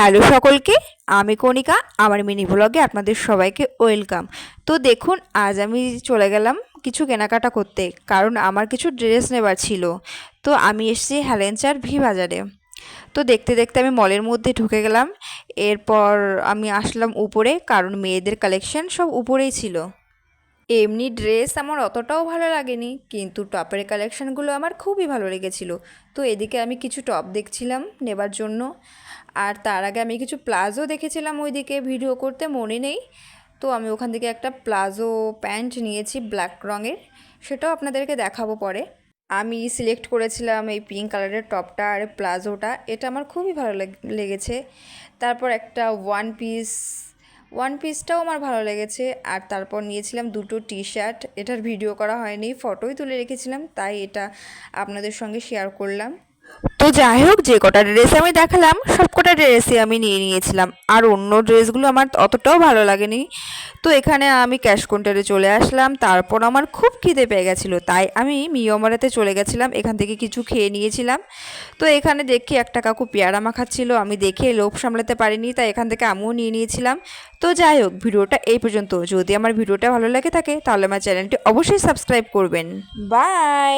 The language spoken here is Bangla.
হ্যালো সকলকে, আমি কণিকা। আমার মিনি ব্লগে আপনাদের সবাইকে ওয়েলকাম। তো দেখুন, আজ আমি চলে গেলাম কিছু কেনাকাটা করতে, কারণ আমার কিছু ড্রেস নেবার ছিল। তো আমি এসেছি হেলেঞ্চার ভি বাজারে। তো দেখতে দেখতে আমি মলের মধ্যে ঢুকে গেলাম। এরপর আমি আসলাম উপরে, কারণ মেয়েদের কালেকশন সব উপরেই ছিল। এমনি ড্রেস আমার অতটাও ভালো লাগেনি, কিন্তু টপের কালেকশানগুলো আমার খুবই ভালো লেগেছিলো। তো এদিকে আমি কিছু টপ দেখছিলাম নেবার জন্য, আর তার আগে আমি কিছু প্লাজো দেখেছিলাম ওইদিকে, ভিডিও করতে মনে নেই। তো আমি ওখান থেকে একটা প্লাজো প্যান্ট নিয়েছি ব্ল্যাক রঙের, সেটাও আপনাদেরকে দেখাবো পরে। আমি সিলেক্ট করেছিলাম এই পিঙ্ক কালারের টপটা আর প্লাজোটা, এটা আমার খুবই ভালো লেগেছে। তারপর একটা ওয়ান পিসটাও আমার ভালো লেগেছে। আর তারপর নিয়েছিলাম দুটো টি শার্ট, এটার ভিডিও করা হয়নি, ফটোই তুলে রেখেছিলাম, তাই এটা আপনাদের সঙ্গে শেয়ার করলাম। তো যাই হোক, যে কটা ড্রেস আমি দেখালাম সব কটা ড্রেসই আমি নিয়ে নিয়েছিলাম, আর অন্য ড্রেসগুলো আমার অতটাও ভালো লাগেনি। তো এখানে আমি ক্যাশ কাউন্টারে চলে আসলাম। তারপর আমার খুব খিদে পেয়ে গেছিলো, তাই আমি মিয়মারাতে চলে গেছিলাম, এখান থেকে কিছু খেয়ে নিয়েছিলাম। তো এখানে দেখি একটা কাকু পেয়ারা মাখাচ্ছিল, আমি দেখে লোভ সামলাতে পারিনি, তাই এখান থেকে আমিও নিয়ে নিয়েছিলাম। তো যাই হোক, ভিডিওটা এই পর্যন্ত। যদি আমার ভিডিওটা ভালো লাগে থাকে তাহলে আমার চ্যানেলটি অবশ্যই সাবস্ক্রাইব করবেন। বাই।